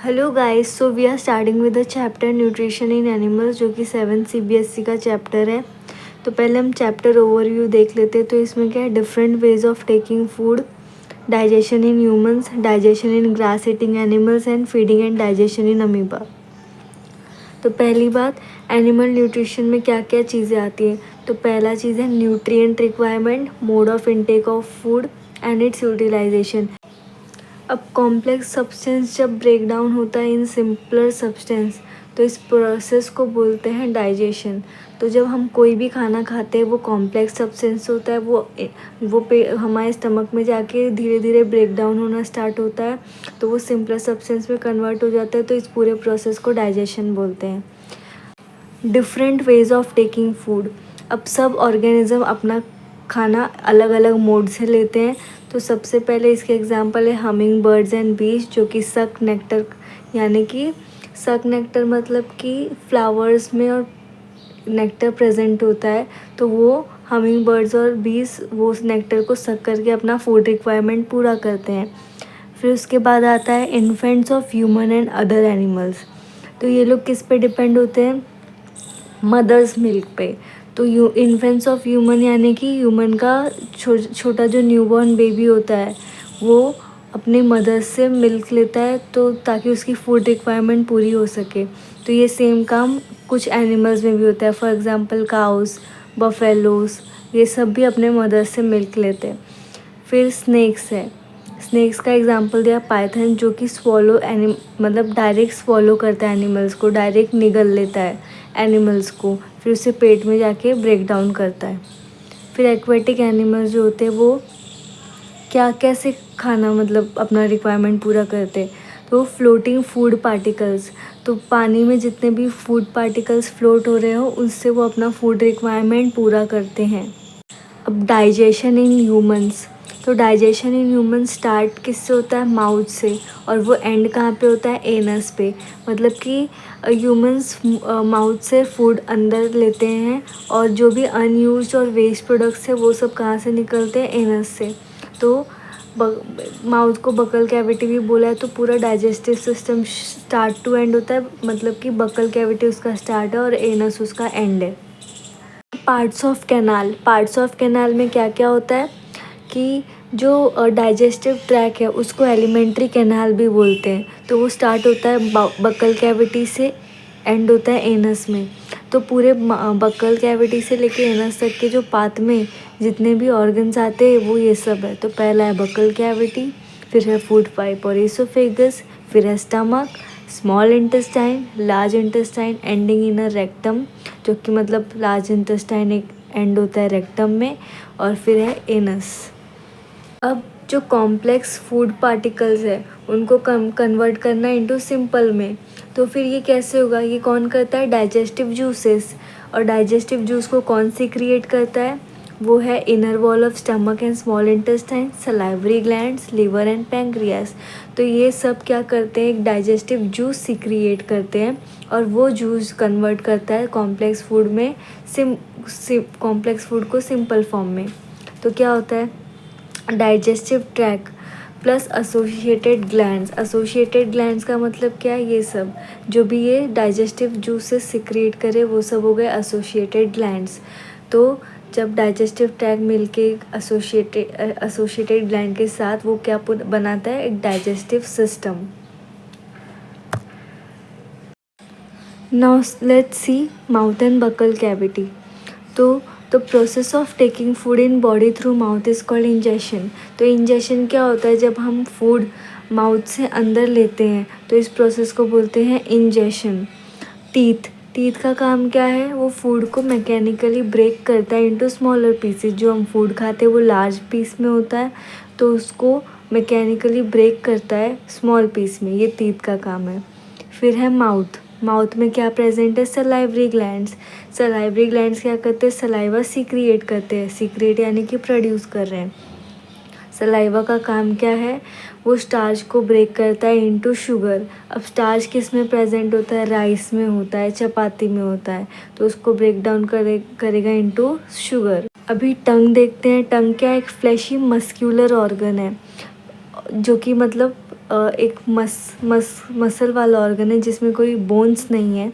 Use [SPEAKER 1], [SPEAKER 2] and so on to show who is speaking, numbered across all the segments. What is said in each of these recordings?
[SPEAKER 1] Hello guys, so we are starting with the chapter nutrition in animals, जो कि 7 CBSE का chapter है। तो पहले हम चैप्टर ओवरव्यू देख लेते हैं। तो इसमें क्या है, different ways of taking food, digestion in humans, digestion in grass eating animals and feeding and digestion in amoeba. तो पहली बात, एनिमल न्यूट्रिशन में क्या क्या चीज़ें आती हैं। तो पहला चीज़ है nutrient requirement, mode of intake of food and its utilisation. अब कॉम्प्लेक्स सब्सटेंस जब ब्रेक डाउन होता है इन सिंपलर सब्सटेंस, तो इस प्रोसेस को बोलते हैं डाइजेशन। तो जब हम कोई भी खाना खाते हैं, वो कॉम्प्लेक्स सब्सटेंस होता है, वो हमारे स्टमक में जाके धीरे धीरे ब्रेक डाउन होना स्टार्ट होता है, तो वो सिंपलर सब्सटेंस में कन्वर्ट हो जाता है। तो इस पूरे प्रोसेस को डाइजेशन बोलते हैं। Different ways of taking food. अब सब ऑर्गेनिज्म अपना खाना अलग अलग मोड से लेते हैं। तो सबसे पहले इसके एग्जांपल है हमिंग बर्ड्स एंड बीज, जो कि सक नेक्टर, यानी कि सक नेक्टर मतलब कि फ्लावर्स में और नेक्टर प्रेजेंट होता है, तो वो हमिंग बर्ड्स और बीज वो उस नेक्टर को सक करके अपना फूड रिक्वायरमेंट पूरा करते हैं। फिर उसके बाद आता है infants of human and other animals. तो ये लोग किस पे डिपेंड होते हैं, मदर्स मिल्क पे। तो इन्फेंट्स ऑफ ह्यूमन यानी कि ह्यूमन का छोटा जो न्यूबॉर्न बेबी होता है, वो अपने मदर से मिल्क लेता है, तो ताकि उसकी फूड रिक्वायरमेंट पूरी हो सके। तो ये सेम काम कुछ एनिमल्स में भी होता है। फॉर एग्जांपल काउस, बफेलोस, ये सब भी अपने मदर से मिल्क लेते हैं। फिर स्नेक्स है। स्नेक्स का एग्जांपल दिया पाइथन, जो कि मतलब डायरेक्ट स्वॉलो करता है एनिमल्स को, डायरेक्ट निगल लेता है एनिमल्स को, फिर उसे पेट में जाके ब्रेक डाउन करता है। फिर एक्वेटिक एनिमल्स जो होते हैं, वो क्या कैसे खाना मतलब अपना रिक्वायरमेंट पूरा करते हैं। तो फ्लोटिंग फूड पार्टिकल्स, तो पानी में जितने भी फूड पार्टिकल्स फ्लोट हो रहे हो, उससे वो अपना फूड रिक्वायरमेंट पूरा करते हैं। अब डाइजेशन इन ह्यूमंस। तो डाइजेशन इन ह्यूमन स्टार्ट किससे होता है, माउथ से, और वो एंड कहाँ पे होता है, एनस पे। मतलब कि ह्यूमंस माउथ से फूड अंदर लेते हैं, और जो भी अनयूज्ड और वेस्ट प्रोडक्ट्स है वो सब कहाँ से निकलते हैं, एनस से। तो माउथ को बकल कैविटी भी बोला है। तो पूरा digestive system start to end होता है, मतलब कि बकल कैविटी उसका स्टार्ट है और एनस उसका एंड है। पार्ट्स ऑफ कैनाल में क्या क्या होता है कि जो डाइजेस्टिव ट्रैक है उसको एलिमेंट्री कैनाल भी बोलते हैं। तो वो स्टार्ट होता है बकल कैविटी से, एंड होता है एनस में। तो पूरे बकल कैविटी से लेके एनस तक के जो पाथ में जितने भी ऑर्गन्स आते हैं, वो ये सब है। तो पहला है बकल कैविटी, फिर है फूड पाइप और इसोफेगस, फिर है stomach, small intestine, large intestine ending in a rectum, जो कि मतलब लार्ज इंटेस्टाइन एक एंड होता है रेक्टम में, और फिर है एनस। अब जो कॉम्प्लेक्स फूड पार्टिकल्स है, उनको कन्वर्ट करना इनटू सिंपल में। तो फिर ये कैसे होगा, ये कौन करता है, डाइजेस्टिव जूसेस। और डाइजेस्टिव जूस को कौन सी क्रिएट करता है, वो है inner wall of stomach and small intestine, salivary glands, liver and pancreas. तो ये सब क्या करते हैं, एक डाइजेस्टिव जूस क्रिएट करते हैं, और वो जूस कन्वर्ट करता है कॉम्प्लेक्स फूड में, कॉम्प्लेक्स फूड को सिंपल फॉर्म में। तो क्या होता है, digestive track plus associated glands का मतलब क्या है, ये सब जो भी ये डाइजेस्टिव जूसेस सिक्रिएट करे, वो सब हो गए एसोसिएटेड ग्लैंड्स। तो जब डाइजेस्टिव ट्रैक मिलके एसोसिएटेड ग्लैंड के साथ वो क्या बनाता है, एक digestive system. Now let's see mouth and buccal cavity. तो the process of taking food in body through mouth is called ingestion. तो इंजेशन क्या होता है, जब हम फूड माउथ से अंदर लेते हैं, तो इस प्रोसेस को बोलते हैं इंजेशन। टीथ का काम क्या है, वो फूड को मैकेनिकली ब्रेक करता है इनटू स्मॉलर पीसेस। जो हम फूड खाते हैं वो लार्ज पीस में होता है, तो उसको मैकेनिकली ब्रेक करता है स्मॉल पीस में, ये टीथ का काम है। फिर है माउथ में क्या प्रेजेंट है, सलाइवरी ग्लैंड्स क्या करते हैं, सलाइवा सीक्रिएट करते हैं, सीक्रिएट यानी कि प्रोड्यूस कर रहे हैं। सलाइवा का काम क्या है, वो स्टार्च को ब्रेक करता है इनटू शुगर। अब स्टार्च किस में प्रेजेंट होता है, राइस में होता है, चपाती में होता है, तो उसको ब्रेक डाउन करेगा इनटू शुगर। अभी टंग देखते हैं। टंग क्या, एक फ्लैशी मस्क्यूलर ऑर्गन है, जो कि मतलब एक मसल वाला ऑर्गन है जिसमें कोई बोन्स नहीं है।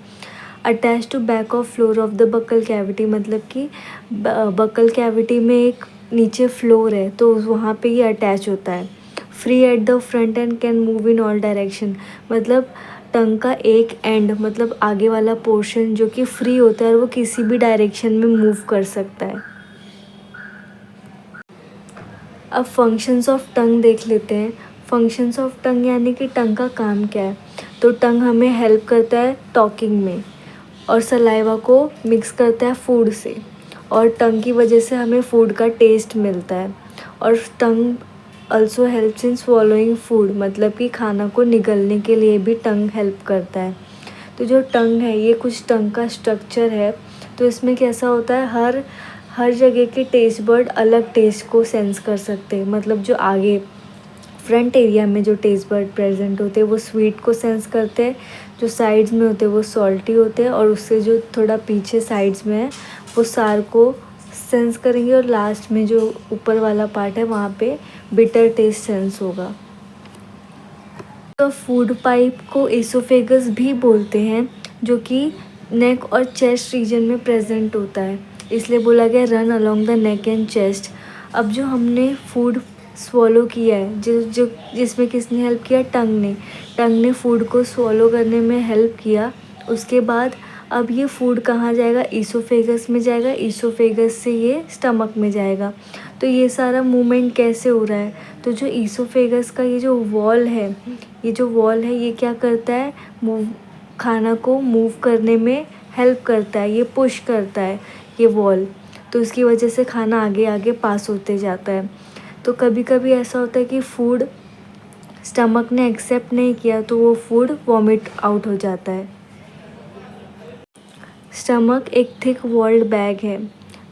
[SPEAKER 1] Attach to back of floor of the buccal cavity, मतलब कि बक्कल कैविटी में एक नीचे फ्लोर है तो वहाँ पे ये अटैच होता है। Free at the front end can move in all direction, मतलब टंग का एक एंड मतलब आगे वाला पोर्शन जो कि फ्री होता है और वो किसी भी डायरेक्शन में मूव कर सकता है। अब फंक्शंस ऑफ टंग देख लेते हैं। फंक्शंस ऑफ टंग यानी कि टंग का काम क्या है। तो टंग हमें हेल्प करता है टॉकिंग में और सलाइवा को मिक्स करता है फूड से, और टंग की वजह से हमें फूड का टेस्ट मिलता है। और tongue also helps in swallowing food, मतलब कि खाना को निगलने के लिए भी टंग हेल्प करता है। तो जो टंग है ये कुछ टंग का स्ट्रक्चर है। तो इसमें कैसा होता है, हर जगह के टेस्ट बर्ड अलग टेस्ट को सेंस कर सकते हैं। मतलब जो आगे फ्रंट एरिया में जो टेस्ट बर्ड प्रेजेंट होते हैं वो स्वीट को सेंस करते हैं, जो साइड्स में होते हैं वो सॉल्टी होते हैं, और उससे जो थोड़ा पीछे साइड्स में है वो सार को सेंस करेंगे, और लास्ट में जो ऊपर वाला पार्ट है वहाँ पे बिटर टेस्ट सेंस होगा। तो फूड पाइप को एसोफेगस भी बोलते हैं, जो कि नेक और चेस्ट रीजन में प्रेजेंट होता है, इसलिए बोला गया run along the neck and chest. अब जो हमने फूड स्वॉलो किया है, जिसमें किसने हेल्प किया, टंग ने फूड को स्वॉलो करने में हेल्प किया। उसके बाद अब ये फूड कहाँ जाएगा, ईसोफेगस में जाएगा, ईसोफेगस से ये स्टमक में जाएगा। तो ये सारा मूवमेंट कैसे हो रहा है, तो जो ईसोफेगस का ये जो वॉल है ये क्या करता है, खाना को मूव करने में हेल्प करता है, ये पुश करता है ये वॉल, तो इसकी वजह से खाना आगे आगे पास होते जाता है। तो कभी कभी ऐसा होता है कि फूड स्टमक ने एक्सेप्ट नहीं किया तो वो फूड वॉमिट आउट हो जाता है। स्टमक एक थिक वॉल्ड बैग है,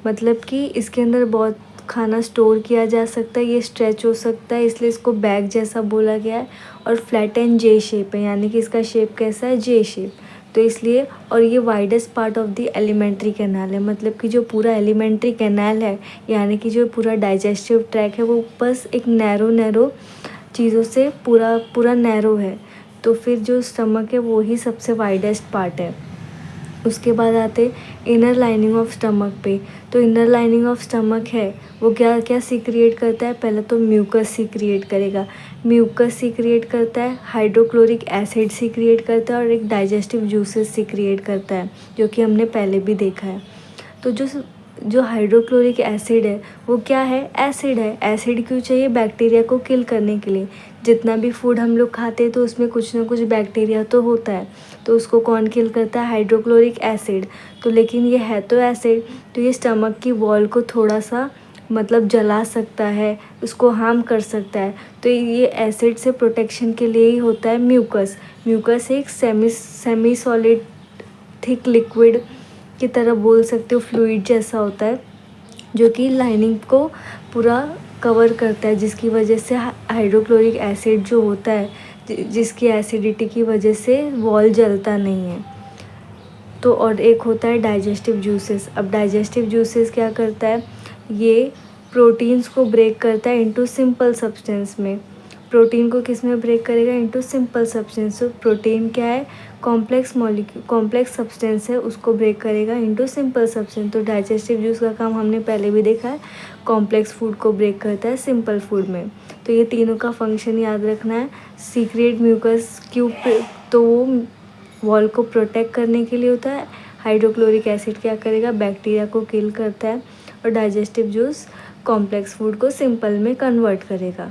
[SPEAKER 1] मतलब कि इसके अंदर बहुत खाना स्टोर किया जा सकता है, ये स्ट्रेच हो सकता है, इसलिए इसको बैग जैसा बोला गया है। और फ्लैट एंड जे शेप है, यानी कि इसका शेप कैसा है, जे शेप, तो इसलिए। और ये widest part of the alimentary canal है, मतलब कि जो पूरा एलिमेंट्री कैनाल है यानी कि जो पूरा डाइजेस्टिव ट्रैक है वो बस एक नैरो चीज़ों से पूरा नैरो है। तो फिर जो स्टमक है वो ही सबसे वाइडेस्ट पार्ट है। उसके बाद आते इनर लाइनिंग ऑफ स्टमक पे। तो इनर लाइनिंग ऑफ स्टमक है वो क्या क्या सीक्रिएट करता है, पहले तो म्यूकस सीक्रिएट करेगा, म्यूकस सीक्रिएट करता है, हाइड्रोक्लोरिक एसिड सीक्रिएट करता है और एक डाइजेस्टिव जूसेस सीक्रिएट करता है, जो कि हमने पहले भी देखा है। तो जो हाइड्रोक्लोरिक एसिड है वो क्या है, एसिड है। एसिड क्यों चाहिए, बैक्टीरिया को किल करने के लिए। जितना भी फूड हम लोग खाते हैं तो उसमें कुछ ना कुछ बैक्टीरिया तो होता है, तो उसको कौन किल करता है, हाइड्रोक्लोरिक एसिड। तो लेकिन ये है तो एसिड, तो ये स्टमक की वॉल को थोड़ा सा मतलब जला सकता है, उसको हार्म कर सकता है। तो ये एसिड से प्रोटेक्शन के लिए ही होता है म्यूकस एक सेमी सॉलिड थिक लिक्विड की तरह बोल सकते हो, फ्लूइड जैसा होता है, जो कि लाइनिंग को पूरा कवर करता है, जिसकी वजह से हाइड्रोक्लोरिक एसिड जो होता है, जिसकी एसिडिटी की वजह से वॉल जलता नहीं है। तो और एक होता है डाइजेस्टिव जूसेस। अब डाइजेस्टिव जूसेस क्या करता है, ये प्रोटीन्स को ब्रेक करता है इनटू सिंपल सब्सटेंस में। प्रोटीन को किस में ब्रेक करेगा, इनटू सिंपल सब्सटेंस। तो प्रोटीन क्या है, कॉम्प्लेक्स सब्सटेंस है, उसको ब्रेक करेगा इनटू सिंपल सब्सटेंस। तो डाइजेस्टिव जूस का काम हमने पहले भी देखा है, कॉम्प्लेक्स फूड को ब्रेक करता है सिंपल फूड में। तो ये तीनों का फंक्शन याद रखना है। सीक्रेट म्यूकस क्यूब, तो वो वॉल को प्रोटेक्ट करने के लिए होता है। हाइड्रोक्लोरिक एसिड क्या करेगा, बैक्टीरिया को किल करता है। और डाइजेस्टिव जूस कॉम्प्लेक्स फूड को सिंपल में कन्वर्ट करेगा।